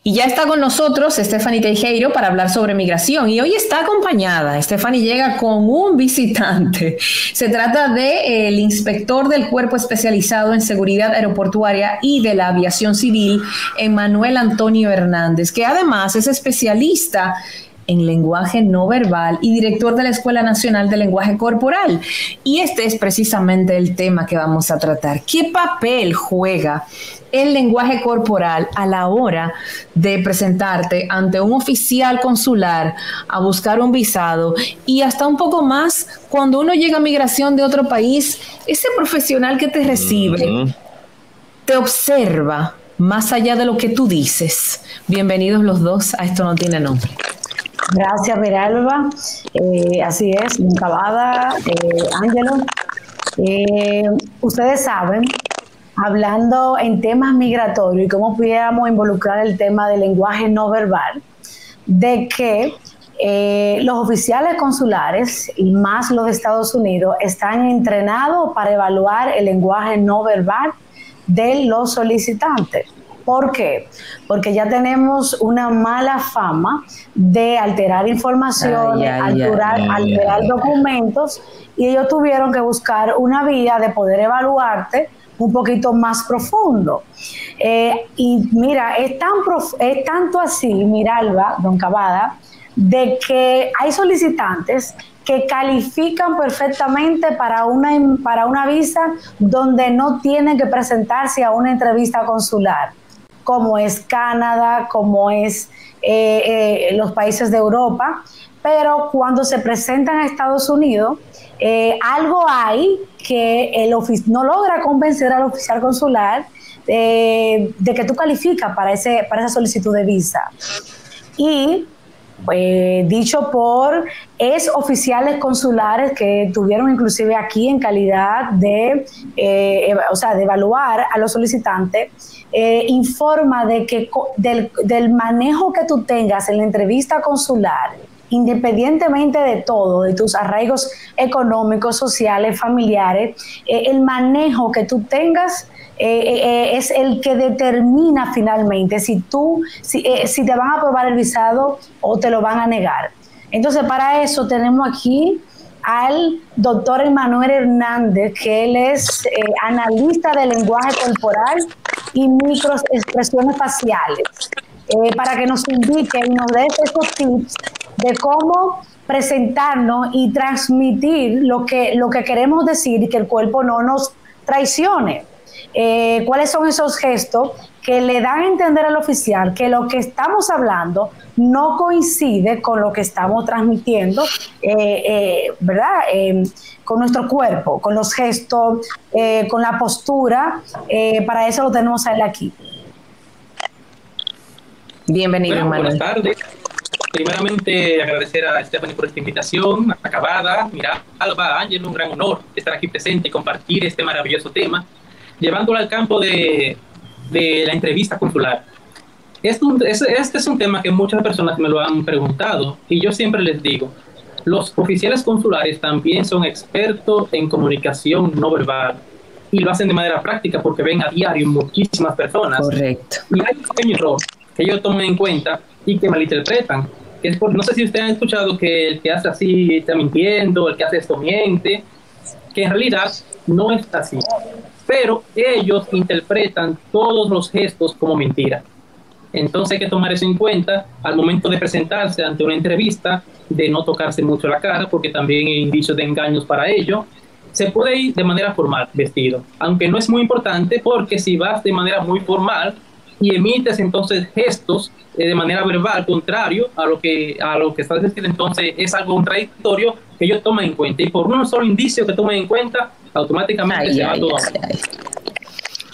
Y ya está con nosotros Stephanie Teijeiro para hablar sobre migración. Y hoy está acompañada. Stephanie llega con un visitante. Se trata del inspector del Cuerpo Especializado en Seguridad Aeroportuaria y de la Aviación Civil, Emanuel Antonio Hernández, que además es especialista en lenguaje no verbal y director de la Escuela Nacional de Lenguaje Corporal. Y este es precisamente el tema que vamos a tratar. ¿Qué papel juega el lenguaje corporal a la hora de presentarte ante un oficial consular a buscar un visado y hasta un poco más cuando uno llega a migración de otro país? Ese profesional que te recibe te observa más allá de lo que tú dices. Bienvenidos los dos a Esto No Tiene Nombre. Gracias, Miralba. Así es, Cabada, Ángelo. Ustedes saben, hablando en temas migratorios y cómo pudiéramos involucrar el tema del lenguaje no verbal, de que los oficiales consulares, y más los de Estados Unidos, están entrenados para evaluar el lenguaje no verbal de los solicitantes. ¿Por qué? Porque ya tenemos una mala fama de alterar información, alterar documentos, y ellos tuvieron que buscar una vía de poder evaluarte un poquito más profundo. Y mira, es tanto así, Miralba, don Cabada, de que hay solicitantes que califican perfectamente para una visa donde no tienen que presentarse a una entrevista consular, como es Canadá, como es los países de Europa, pero cuando se presentan a Estados Unidos, algo hay que no logra convencer al oficial consular de que tú calificas para esa solicitud de visa. Y dicho por oficiales consulares que tuvieron inclusive aquí en calidad de evaluar a los solicitantes, informa de que del manejo que tú tengas en la entrevista consular, independientemente de todo, de tus arraigos económicos, sociales, familiares, el manejo que tú tengas es el que determina finalmente si te van a aprobar el visado o te lo van a negar. Entonces, para eso tenemos aquí al doctor Emanuel Hernández, que él es analista de lenguaje corporal y microexpresiones faciales, para que nos indique y nos dé esos tips de cómo presentarnos y transmitir lo que queremos decir y que el cuerpo no nos traicione. ¿Cuáles son esos gestos que le dan a entender al oficial que lo que estamos hablando no coincide con lo que estamos transmitiendo, ¿verdad? Con nuestro cuerpo, con los gestos, con la postura? Para eso lo tenemos a él aquí. Bienvenido, Manuel. Buenas tardes. Primeramente, agradecer a Stephanie por esta invitación, a Cabada, Miralba, Ángel, un gran honor estar aquí presente y compartir este maravilloso tema, llevándolo al campo de la entrevista consular. Este es un tema que muchas personas me lo han preguntado y yo siempre les digo, los oficiales consulares también son expertos en comunicación no verbal y lo hacen de manera práctica porque ven a diario muchísimas personas. Correcto. Y hay un pequeño error que ellos toman en cuenta y que malinterpretan. Que es no sé si ustedes han escuchado que el que hace así está mintiendo, el que hace esto miente, que en realidad no es así. Pero ellos interpretan todos los gestos como mentira. Entonces hay que tomar eso en cuenta al momento de presentarse ante una entrevista, de no tocarse mucho la cara, porque también hay indicios de engaños para ello. Se puede ir de manera formal vestido, aunque no es muy importante, porque si vas de manera muy formal y emites entonces gestos de manera verbal contrario a lo que estás diciendo, entonces es algo contradictorio que ellos toman en cuenta, y por un solo indicio que tomen en cuenta, automáticamente se va todo.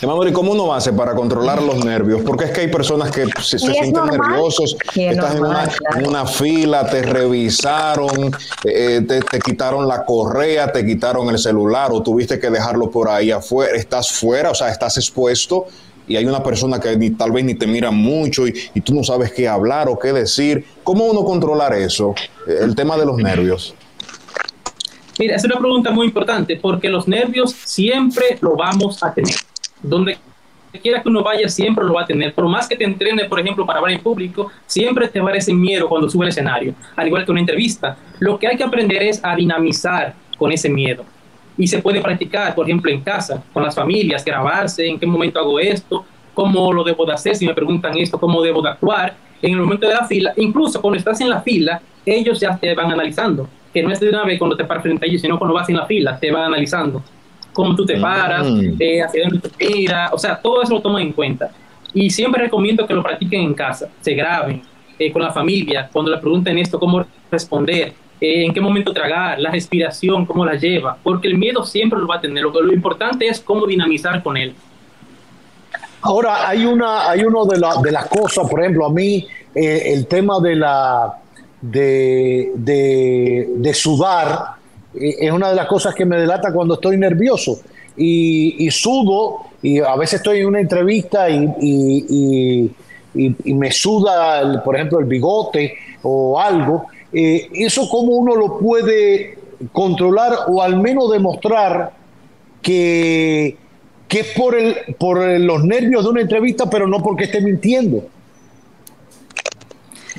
Emanuel, ¿y cómo uno hace para controlar los nervios? Porque es que hay personas que se sienten nerviosos, estás en una fila, te revisaron, te quitaron la correa, te quitaron el celular o tuviste que dejarlo por ahí afuera, estás fuera, o sea, estás expuesto y hay una persona que tal vez ni te mira mucho y tú no sabes qué hablar o qué decir. ¿Cómo uno controlar eso? El tema de los nervios. Mira, es una pregunta muy importante porque los nervios siempre lo vamos a tener. Donde quiera que uno vaya, siempre lo va a tener. Por más que te entrene, por ejemplo, para hablar en público, siempre te va a dar ese miedo cuando sube al escenario, al igual que una entrevista. Lo que hay que aprender es a dinamizar con ese miedo. Y se puede practicar, por ejemplo, en casa, con las familias, grabarse, en qué momento hago esto, cómo lo debo de hacer, si me preguntan esto, cómo debo de actuar en el momento de la fila. Incluso cuando estás en la fila, ellos ya te van analizando, que no es de una vez cuando te paras frente a ellos, sino cuando vas en la fila, te van analizando cómo tú te paras, hacia dónde te miras, o sea, todo eso lo toman en cuenta. Y siempre recomiendo que lo practiquen en casa, se graben con la familia, cuando le pregunten esto, cómo responder, en qué momento tragar, la respiración, cómo la lleva, porque el miedo siempre lo va a tener, lo importante es cómo dinamizar con él. Ahora, hay una de las cosas, por ejemplo, a mí, el tema de sudar, es una de las cosas que me delata cuando estoy nervioso y sudo, y a veces estoy en una entrevista y me suda, por ejemplo, el bigote o algo. ¿Eso cómo uno lo puede controlar o al menos demostrar que es por los nervios de una entrevista, pero no porque esté mintiendo?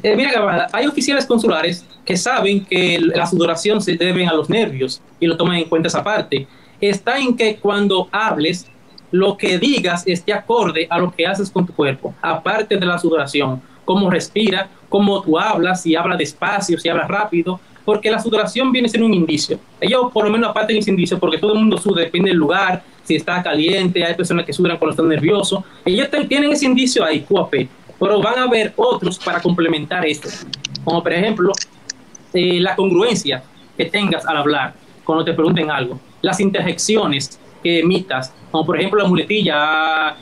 Mira, Gabriela, hay oficiales consulares que saben que la sudoración se debe a los nervios y lo toman en cuenta esa parte. Está en que cuando hables, lo que digas esté acorde a lo que haces con tu cuerpo, aparte de la sudoración, cómo respira, cómo tú hablas, si hablas despacio, si hablas rápido, porque la sudoración viene a ser un indicio. Ellos por lo menos apartan ese indicio porque todo el mundo suda, depende del lugar, si está caliente, hay personas que sudan cuando están nerviosos. Ellos tienen ese indicio ahí, QAP, pero van a haber otros para complementar esto, como por ejemplo la congruencia que tengas al hablar cuando te pregunten algo, las interjecciones que emitas, como por ejemplo la muletilla.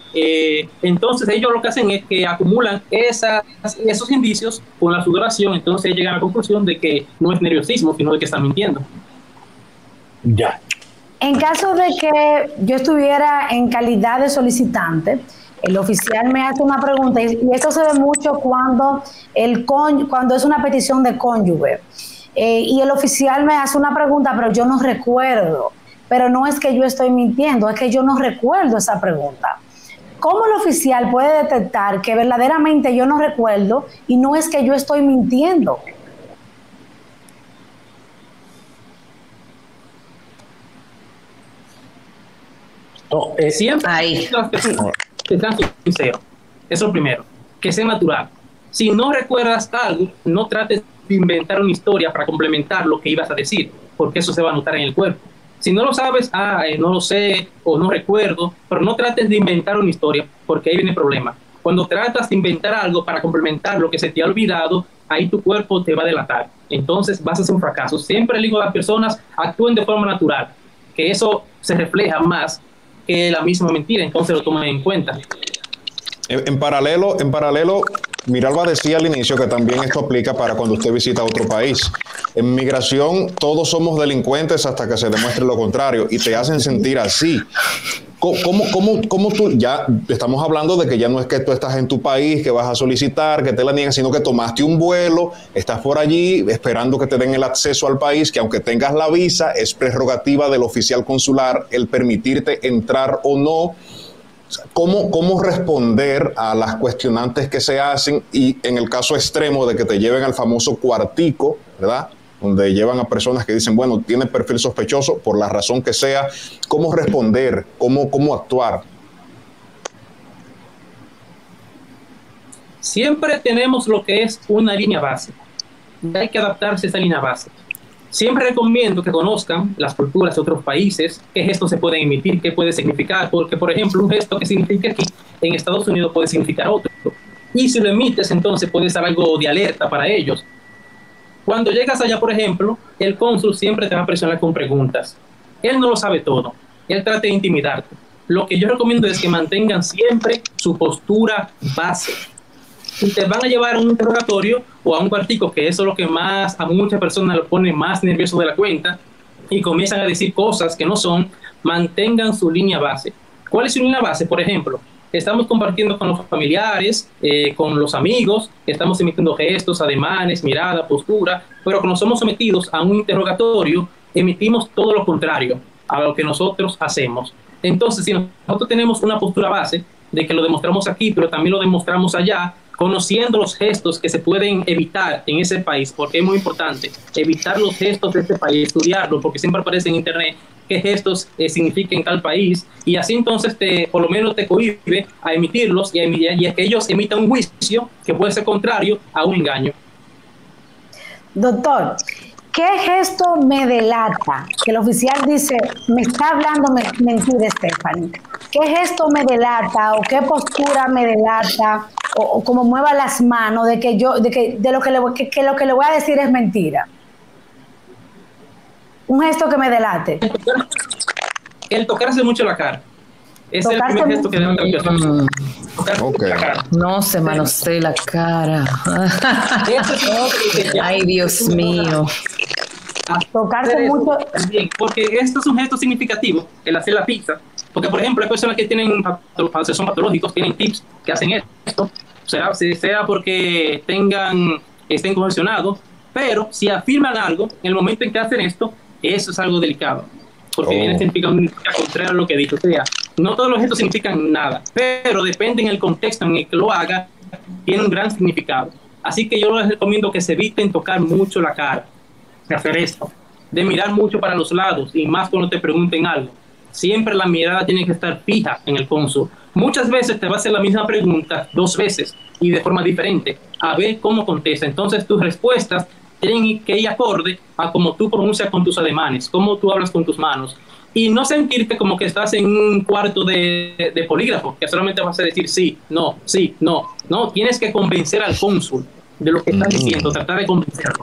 Entonces ellos lo que hacen es que acumulan esos indicios con la sudoración, entonces llegan a la conclusión de que no es nerviosismo, sino de que están mintiendo. Ya. En caso de que yo estuviera en calidad de solicitante, el oficial me hace una pregunta, y esto se ve mucho cuando es una petición de cónyuge, y el oficial me hace una pregunta, pero yo no recuerdo. Pero no es que yo estoy mintiendo, es que yo no recuerdo esa pregunta. ¿Cómo el oficial puede detectar que verdaderamente yo no recuerdo y no es que yo estoy mintiendo? Siempre que sean sinceros. Eso es lo primero, que sea natural. Si no recuerdas algo, no trates de inventar una historia para complementar lo que ibas a decir, porque eso se va a notar en el cuerpo. Si no lo sabes, no lo sé o no recuerdo, pero no trates de inventar una historia, porque ahí viene el problema. Cuando tratas de inventar algo para complementar lo que se te ha olvidado, ahí tu cuerpo te va a delatar. Entonces vas a ser un fracaso. Siempre le digo a las personas, actúen de forma natural, que eso se refleja más que la misma mentira, entonces lo tomen en cuenta. En paralelo, Miralba decía al inicio que también esto aplica para cuando usted visita otro país. En migración todos somos delincuentes hasta que se demuestre lo contrario y te hacen sentir así. ¿Cómo tú, ya estamos hablando de que ya no es que tú estás en tu país, que vas a solicitar, que te la niegan, sino que tomaste un vuelo, estás por allí esperando que te den el acceso al país, que aunque tengas la visa, es prerrogativa del oficial consular el permitirte entrar o no? ¿Cómo responder a las cuestionantes que se hacen y en el caso extremo de que te lleven al famoso cuartico, ¿verdad?, donde llevan a personas que dicen, bueno, tiene perfil sospechoso por la razón que sea? ¿Cómo responder? ¿Cómo actuar? Siempre tenemos lo que es una línea base. Hay que adaptarse a esa línea base. Siempre recomiendo que conozcan las culturas de otros países, qué gestos se pueden emitir, qué puede significar, porque, por ejemplo, un gesto que significa aquí, en Estados Unidos puede significar otro. Y si lo emites, entonces puede ser algo de alerta para ellos. Cuando llegas allá, por ejemplo, el cónsul siempre te va a presionar con preguntas. Él no lo sabe todo. Él trata de intimidarte. Lo que yo recomiendo es que mantengan siempre su postura base. Si te van a llevar a un interrogatorio o a un cuartico, que eso es lo que más a muchas personas lo pone más nervioso de la cuenta, y comienzan a decir cosas que no son, mantengan su línea base. ¿Cuál es su línea base? Por ejemplo, estamos compartiendo con los familiares, con los amigos, estamos emitiendo gestos, ademanes, mirada, postura, pero cuando somos sometidos a un interrogatorio, emitimos todo lo contrario a lo que nosotros hacemos. Entonces, si nosotros tenemos una postura base, de que lo demostramos aquí, pero también lo demostramos allá, conociendo los gestos que se pueden evitar en ese país, porque es muy importante evitar los gestos de este país, estudiarlo, porque siempre aparece en internet qué gestos significan en tal país, y así entonces por lo menos te cohíbe a emitirlos y a que ellos emitan un juicio que puede ser contrario a un engaño. Doctor, ¿qué gesto me delata? Que el oficial dice, me está hablando mentira, Stephanie. ¿Qué gesto me delata o qué postura me delata o cómo mueva las manos de que lo que le voy a decir es mentira? Un gesto que me delate. El tocarse mucho la cara. Ese es el primer gesto que delata la persona. Okay. La cara. No se manosee la cara. Ay, Dios mío. Tocarse mucho. También, porque esto es un gesto significativo, el hacer la pizza. Porque, por ejemplo, hay personas que son patológicos, tienen tips que hacen esto, sea porque estén congestionados, pero si afirman algo, en el momento en que hacen esto, eso es algo delicado, porque viene significa contrario a lo que dijo. O sea, no todos los gestos significan nada, pero depende en el contexto en el que lo haga, tiene un gran significado. Así que yo les recomiendo que se eviten tocar mucho la cara, de hacer esto, de mirar mucho para los lados, y más cuando te pregunten algo. Siempre la mirada tiene que estar fija en el cónsul. Muchas veces te va a hacer la misma pregunta 2 veces y de forma diferente, a ver cómo contesta. Entonces tus respuestas tienen que ir acorde a cómo tú pronuncias con tus ademanes, cómo tú hablas con tus manos, y no sentirte como que estás en un cuarto de polígrafo, que solamente vas a decir sí, no, tienes que convencer al cónsul de lo que estás diciendo, tratar de convencerlo.